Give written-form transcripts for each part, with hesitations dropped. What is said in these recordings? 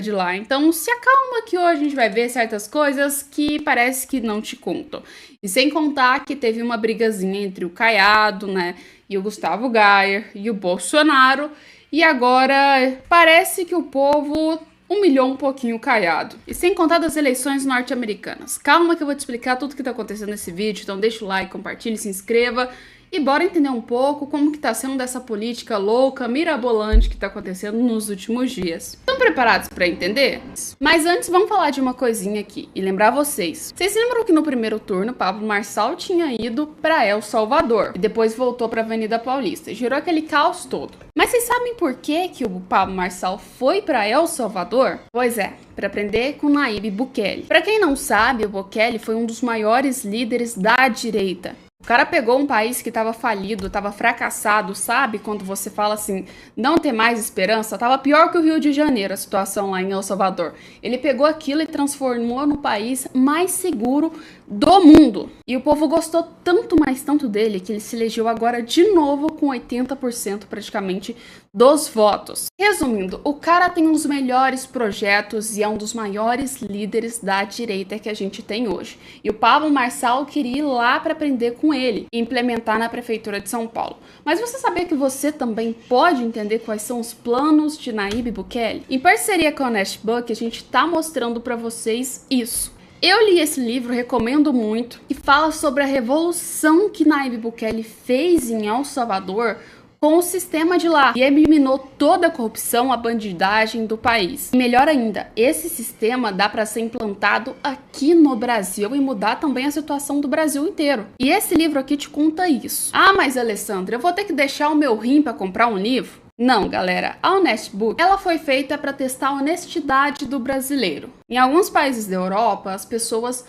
de lá. Então se acalma que hoje a gente vai ver certas coisas que parece que não te contam. E sem contar que teve uma brigazinha entre o Caiado, né, e o Gustavo Gayer e o Bolsonaro, e agora parece que o povo humilhou um pouquinho o Caiado. E sem contar das eleições norte-americanas. Calma que eu vou te explicar tudo que tá acontecendo nesse vídeo, então deixa o like, compartilhe, se inscreva. E bora entender um pouco como que tá sendo dessa política louca, mirabolante que tá acontecendo nos últimos dias. Estão preparados para entender? Mas antes vamos falar de uma coisinha aqui e lembrar vocês. Vocês lembram que no primeiro turno Pablo Marçal tinha ido para El Salvador e depois voltou para Avenida Paulista. Gerou aquele caos todo. Mas vocês sabem por que o Pablo Marçal foi para El Salvador? Pois é, para aprender com Nayib Bukele. Para quem não sabe, o Bukele foi um dos maiores líderes da direita. O cara pegou um país que estava falido, estava fracassado, sabe? Quando você fala assim, não ter mais esperança, estava pior que o Rio de Janeiro, a situação lá em El Salvador. Ele pegou aquilo e transformou no país mais seguro do mundo. E o povo gostou tanto, mas tanto dele, que ele se elegeu agora de novo com 80% praticamente dos votos. Resumindo, o cara tem um dos melhores projetos e é um dos maiores líderes da direita que a gente tem hoje. E o Pablo Marçal queria ir lá para aprender com ele e implementar na prefeitura de São Paulo. Mas você sabia que você também pode entender quais são os planos de Nayib Bukele? Em parceria com a Honest Book, a gente tá mostrando para vocês isso. Eu li esse livro, recomendo muito, e fala sobre a revolução que Nayib Bukele fez em El Salvador com o sistema de lá e eliminou toda a corrupção, a bandidagem do país. E melhor ainda, esse sistema dá para ser implantado aqui no Brasil e mudar também a situação do Brasil inteiro. E esse livro aqui te conta isso. Ah, mas Alessandra, eu vou ter que deixar o meu rim para comprar um livro? Não, galera, a Honest Book, ela foi feita para testar a honestidade do brasileiro. Em alguns países da Europa, as pessoas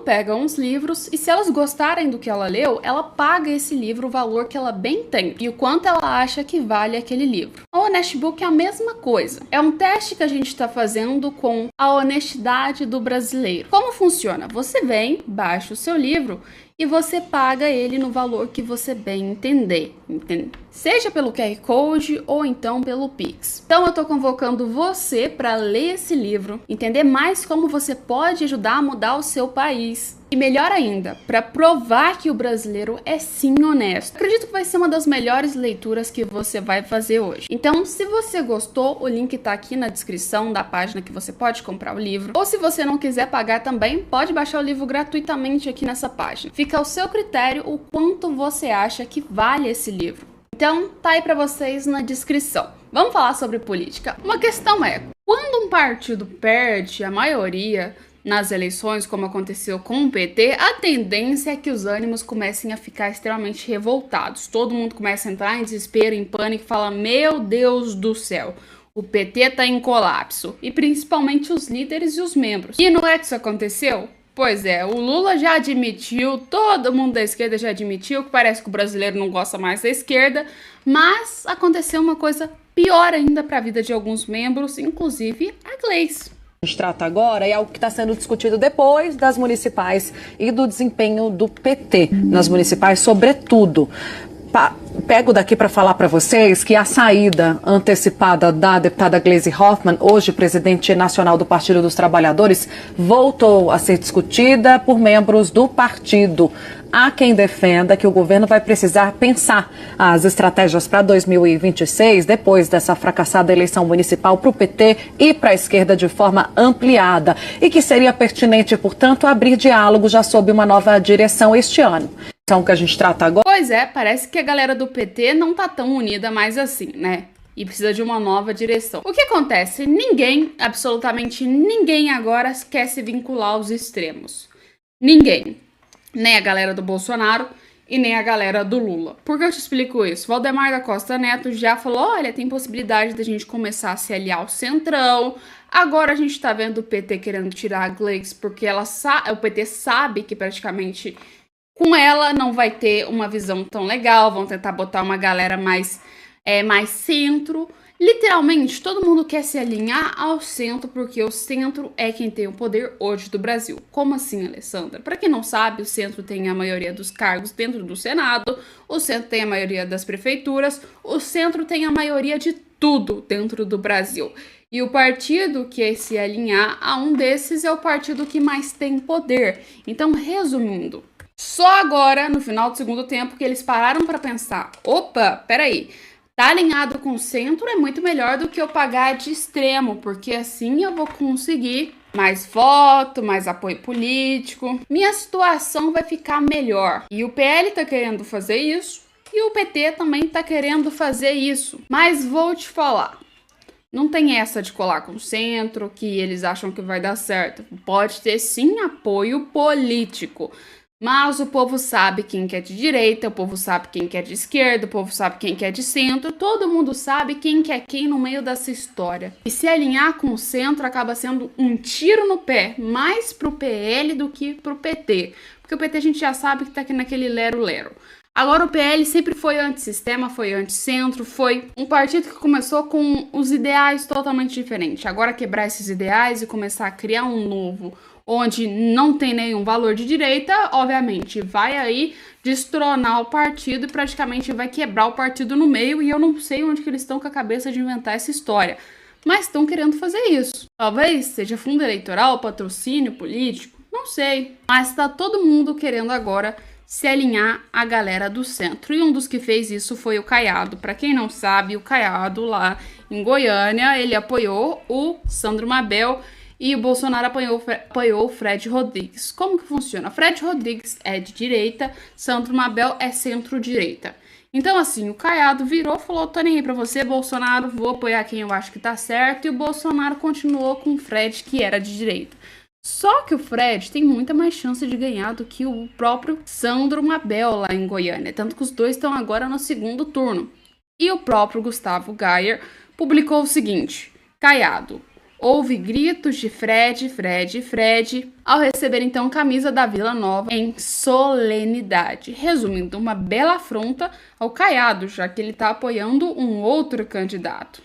pegam uns livros e se elas gostarem do que ela leu, ela paga esse livro o valor que ela bem tem e o quanto ela acha que vale aquele livro. A Honest Book é a mesma coisa. É um teste que a gente está fazendo com a honestidade do brasileiro. Como funciona? Você vem, baixa o seu livro e você paga ele no valor que você bem entender, entende? Seja pelo QR Code ou então pelo Pix. Então eu tô convocando você para ler esse livro, entender mais como você pode ajudar a mudar o seu país. E melhor ainda, para provar que o brasileiro é sim honesto. Acredito que vai ser uma das melhores leituras que você vai fazer hoje. Então, se você gostou, o link tá aqui na descrição da página que você pode comprar o livro. Ou se você não quiser pagar também, pode baixar o livro gratuitamente aqui nessa página. Fica ao seu critério o quanto você acha que vale esse livro. Então, tá aí para vocês na descrição. Vamos falar sobre política. Uma questão é, quando um partido perde a maioria nas eleições, como aconteceu com o PT, a tendência é que os ânimos comecem a ficar extremamente revoltados. Todo mundo começa a entrar em desespero, em pânico, e fala, meu Deus do céu, o PT tá em colapso. E principalmente os líderes e os membros. E não é que isso aconteceu? Pois é, o Lula já admitiu, todo mundo da esquerda já admitiu que parece que o brasileiro não gosta mais da esquerda, mas aconteceu uma coisa pior ainda para a vida de alguns membros, inclusive a Gleice. A gente trata agora é algo que está sendo discutido depois das municipais e do desempenho do PT nas municipais, sobretudo. Pego daqui para falar para vocês que a saída antecipada da deputada Gleisi Hoffmann, hoje presidente nacional do Partido dos Trabalhadores, voltou a ser discutida por membros do partido. Há quem defenda que o governo vai precisar pensar as estratégias para 2026, depois dessa fracassada eleição municipal para o PT e para a esquerda de forma ampliada, e que seria pertinente, portanto, abrir diálogo já sob uma nova direção este ano. Então, que a gente trata agora. Pois é, parece que a galera do PT não tá tão unida mais assim, né? E precisa de uma nova direção. O que acontece? Ninguém, absolutamente ninguém agora quer se vincular aos extremos. Ninguém. Nem a galera do Bolsonaro e nem a galera do Lula. Por que eu te explico isso? Valdemar da Costa Neto já falou, olha, tem possibilidade da gente começar a se aliar ao Centrão. Agora a gente tá vendo o PT querendo tirar a Gleice porque o PT sabe que praticamente com ela não vai ter uma visão tão legal, vão tentar botar uma galera mais centro. Literalmente, todo mundo quer se alinhar ao centro, porque o centro é quem tem o poder hoje do Brasil. Como assim, Alessandra? Para quem não sabe, o centro tem a maioria dos cargos dentro do Senado, o centro tem a maioria das prefeituras, o centro tem a maioria de tudo dentro do Brasil. E o partido que se alinhar a um desses é o partido que mais tem poder. Então, resumindo, só agora, no final do segundo tempo, que eles pararam para pensar: opa, peraí, tá alinhado com o centro é muito melhor do que eu pagar de extremo, porque assim eu vou conseguir mais voto, mais apoio político, minha situação vai ficar melhor. E o PL tá querendo fazer isso, e o PT também tá querendo fazer isso. Mas vou te falar, não tem essa de colar com o centro, que eles acham que vai dar certo. Pode ter sim apoio político, mas o povo sabe quem que é de direita, o povo sabe quem que é de esquerda, o povo sabe quem que é de centro, todo mundo sabe quem que é quem no meio dessa história. E se alinhar com o centro acaba sendo um tiro no pé, mais pro PL do que pro PT. Porque o PT a gente já sabe que tá aqui naquele lero-lero. Agora o PL sempre foi antissistema, foi anticentro, foi um partido que começou com os ideais totalmente diferentes. Agora quebrar esses ideais e começar a criar um novo, onde não tem nenhum valor de direita, obviamente vai aí destronar o partido e praticamente vai quebrar o partido no meio, e eu não sei onde que eles estão com a cabeça de inventar essa história, mas estão querendo fazer isso. Talvez seja fundo eleitoral, patrocínio político, não sei, mas tá todo mundo querendo agora se alinhar à galera do centro, e um dos que fez isso foi o Caiado. Para quem não sabe, o Caiado lá em Goiânia, ele apoiou o Sandro Mabel, e o Bolsonaro apoiou o Fred Rodrigues. Como que funciona? Fred Rodrigues é de direita, Sandro Mabel é centro-direita. Então, assim, o Caiado virou e falou: tô nem aí pra você, Bolsonaro, vou apoiar quem eu acho que tá certo. E o Bolsonaro continuou com o Fred, que era de direita. Só que o Fred tem muita mais chance de ganhar do que o próprio Sandro Mabel lá em Goiânia. Tanto que os dois estão agora no segundo turno. E o próprio Gustavo Gayer publicou o seguinte: Caiado: houve gritos de Fred, Fred, Fred, ao receber então camisa da Vila Nova em solenidade. Resumindo, uma bela afronta ao Caiado, já que ele está apoiando um outro candidato.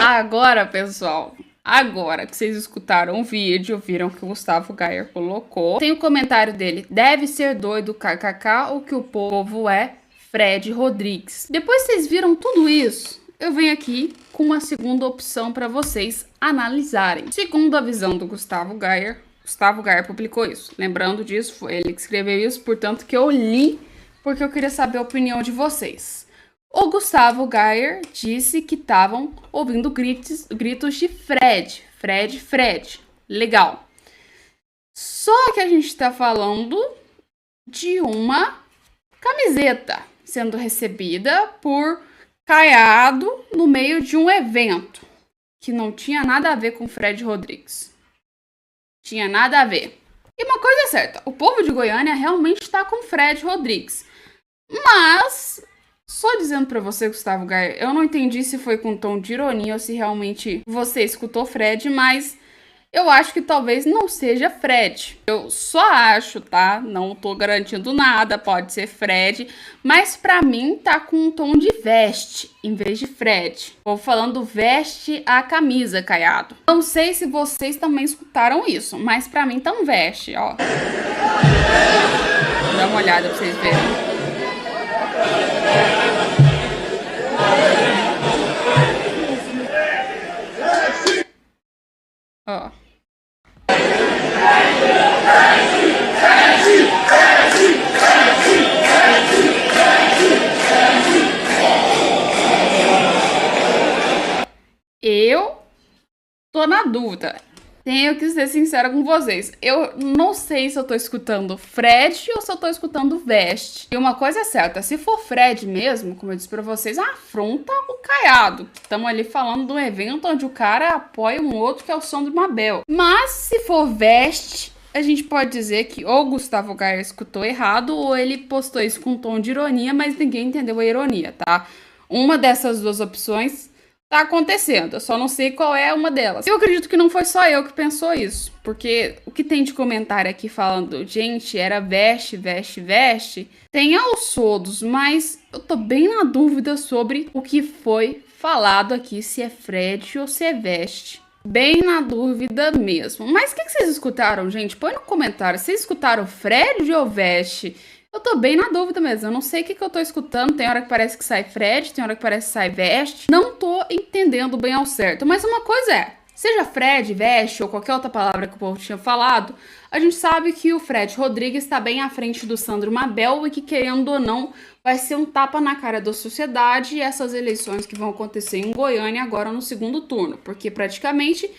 Agora, pessoal, agora que vocês escutaram o vídeo, viram que o Gustavo Gayer colocou, tem o comentário dele: deve ser doido, kkk, o que o povo é Fred Rodrigues. Depois que vocês viram tudo isso, eu venho aqui com uma segunda opção para vocês analisarem. Segundo a visão do Gustavo Gayer publicou isso. Lembrando disso, foi ele que escreveu isso, portanto que eu li, porque eu queria saber a opinião de vocês. O Gustavo Gayer disse que estavam ouvindo gritos de Fred, Fred, Fred. Legal. Só que a gente está falando de uma camiseta sendo recebida por Caiado no meio de um evento que não tinha nada a ver com Fred Rodrigues. Tinha nada a ver. E uma coisa é certa, o povo de Goiânia realmente está com Fred Rodrigues. Mas, só dizendo pra você, Gustavo Gayer, eu não entendi se foi com tom de ironia ou se realmente você escutou Fred, mas eu acho que talvez não seja Fred. Eu só acho, tá? Não tô garantindo nada, pode ser Fred, mas pra mim tá com um tom de veste em vez de Fred. Vou falando veste a camisa, Caiado. Não sei se vocês também escutaram isso, mas pra mim tá um veste, ó. Dá uma olhada pra vocês verem. Ó. Eu tô na dúvida. tenho que ser sincera com vocês. Eu não sei se eu tô escutando Fred ou se eu tô escutando Veste. E uma coisa é certa, se for Fred mesmo, como eu disse pra vocês, afronta o Caiado. Estamos ali falando de um evento onde o cara apoia um outro que é o Sandro Mabel. Mas se for Veste, a gente pode dizer que ou o Gustavo Gayer escutou errado ou ele postou isso com um tom de ironia, mas ninguém entendeu a ironia, tá? Uma dessas duas opções tá acontecendo, eu só não sei qual é uma delas. Eu acredito que não foi só eu que pensou isso, porque o que tem de comentário aqui falando, gente, era veste, veste, veste, tem aos soldos, mas eu tô bem na dúvida sobre o que foi falado aqui, se é Fred ou se é veste. Bem na dúvida mesmo. Mas o que vocês escutaram, gente? Põe no comentário. Vocês escutaram Fred ou Veste? Eu tô bem na dúvida mesmo. Eu não sei o que eu tô escutando. Tem hora que parece que sai Fred, tem hora que parece que sai Veste. Não tô entendendo bem ao certo. Mas uma coisa é, seja Fred, Veste ou qualquer outra palavra que o povo tinha falado, a gente sabe que o Fred Rodrigues está bem à frente do Sandro Mabel e que, querendo ou não, vai ser um tapa na cara da sociedade e essas eleições que vão acontecer em Goiânia agora no segundo turno, porque provavelmente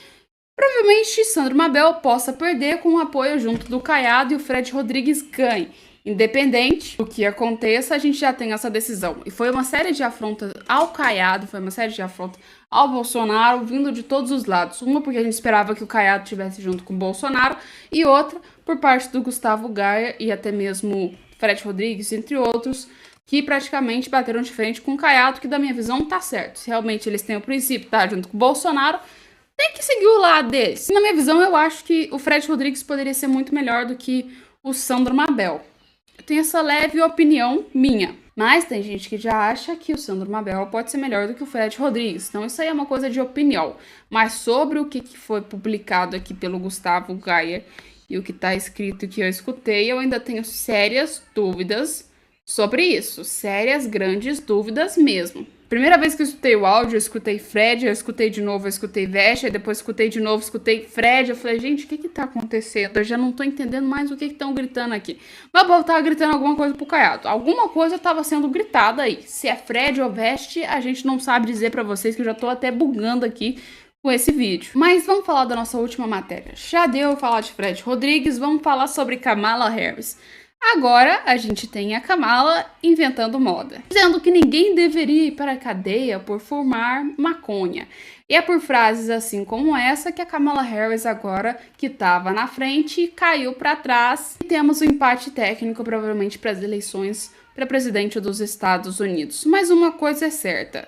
Sandro Mabel possa perder com o apoio junto do Caiado e o Fred Rodrigues ganhe. Independente do que aconteça, a gente já tem essa decisão. E foi uma série de afrontas ao Caiado, foi uma série de afrontas ao Bolsonaro, vindo de todos os lados. Uma porque a gente esperava que o Caiado estivesse junto com o Bolsonaro, e outra por parte do Gustavo Gayer e até mesmo Fred Rodrigues, entre outros, que praticamente bateram de frente com o Caiado, que da minha visão tá certo. Se realmente eles têm o princípio, tá, junto com o Bolsonaro, tem que seguir o lado deles. Na minha visão, eu acho que o Fred Rodrigues poderia ser muito melhor do que o Sandro Mabel. Eu tenho essa leve opinião minha. Mas tem gente que já acha que o Sandro Mabel pode ser melhor do que o Fred Rodrigues. Então isso aí é uma coisa de opinião. Mas sobre o que foi publicado aqui pelo Gustavo Gayer e o que está escrito que eu escutei, eu ainda tenho sérias dúvidas sobre isso. Sérias, grandes dúvidas mesmo. Primeira vez que eu escutei o áudio, eu escutei Fred, eu escutei de novo, eu escutei Veste, aí depois escutei de novo, escutei Fred. Eu falei, gente, o que tá acontecendo? Eu já não tô entendendo mais o que estão gritando aqui. Mas o povo tava gritando alguma coisa pro Caiado. Alguma coisa tava sendo gritada aí. Se é Fred ou Veste, a gente não sabe dizer pra vocês, que eu já tô até bugando aqui com esse vídeo. Mas vamos falar da nossa última matéria. Já deu falar de Fred Rodrigues, vamos falar sobre Kamala Harris. Agora a gente tem a Kamala inventando moda, dizendo que ninguém deveria ir para a cadeia por fumar maconha. E é por frases assim como essa que a Kamala Harris, agora que estava na frente, caiu para trás. E temos um empate técnico provavelmente para as eleições para presidente dos Estados Unidos. Mas uma coisa é certa,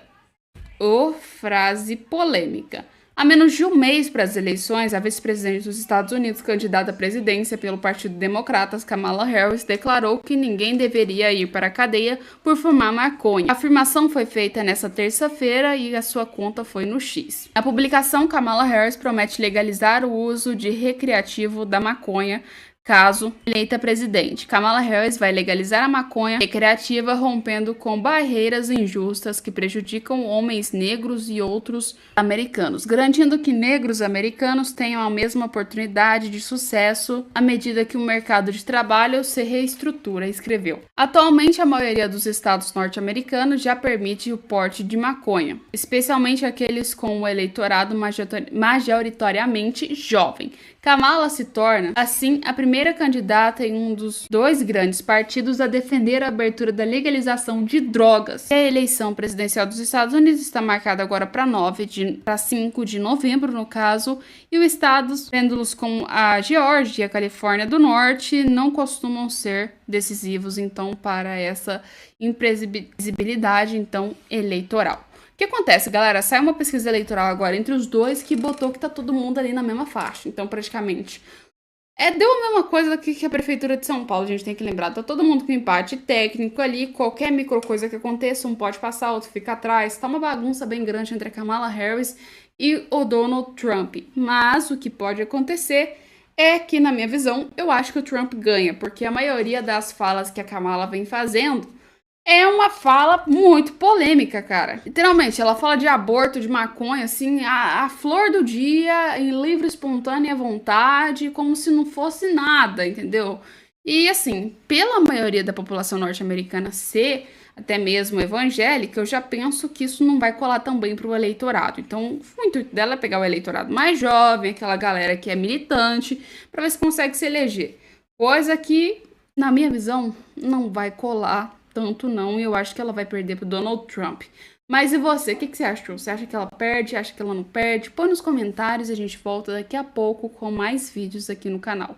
frase polêmica. Há menos de um mês para as eleições, a vice-presidente dos Estados Unidos, candidata à presidência pelo Partido Democratas, Kamala Harris, declarou que ninguém deveria ir para a cadeia por fumar maconha. A afirmação foi feita nesta terça-feira e a sua conta foi no X. Na publicação, Kamala Harris promete legalizar o uso de recreativo da maconha caso eleita presidente. Kamala Harris vai legalizar a maconha recreativa, rompendo com barreiras injustas que prejudicam homens negros e outros americanos, garantindo que negros americanos tenham a mesma oportunidade de sucesso à medida que o mercado de trabalho se reestrutura, escreveu. Atualmente, a maioria dos estados norte-americanos já permite o porte de maconha, especialmente aqueles com o eleitorado majoritariamente jovem. Kamala se torna, assim, a primeira candidata em um dos dois grandes partidos a defender a abertura da legalização de drogas. A eleição presidencial dos Estados Unidos está marcada agora para 5 de novembro, no caso, e os estados, tendo-los como a Geórgia e a Califórnia do Norte, não costumam ser decisivos, então, para essa imprevisibilidade, então, eleitoral. O que acontece, galera? Sai uma pesquisa eleitoral agora entre os dois que botou que tá todo mundo ali na mesma faixa. Então, praticamente, deu a mesma coisa que a Prefeitura de São Paulo, a gente tem que lembrar. Tá todo mundo com empate técnico ali, qualquer micro coisa que aconteça, um pode passar, outro fica atrás. Tá uma bagunça bem grande entre a Kamala Harris e o Donald Trump. Mas o que pode acontecer é que, na minha visão, eu acho que o Trump ganha, porque a maioria das falas que a Kamala vem fazendo é uma fala muito polêmica, cara. Literalmente, ela fala de aborto, de maconha, assim, a flor do dia, em livre, espontânea vontade, como se não fosse nada, entendeu? E assim, pela maioria da população norte-americana ser até mesmo evangélica, eu já penso que isso não vai colar tão bem para o eleitorado. Então, o intuito dela é pegar o eleitorado mais jovem, aquela galera que é militante, para ver se consegue se eleger. Coisa que, na minha visão, não vai colar tanto não, e eu acho que ela vai perder para Donald Trump. Mas e você? O que você achou? Você acha que ela perde? Acha que ela não perde? Põe nos comentários e a gente volta daqui a pouco com mais vídeos aqui no canal.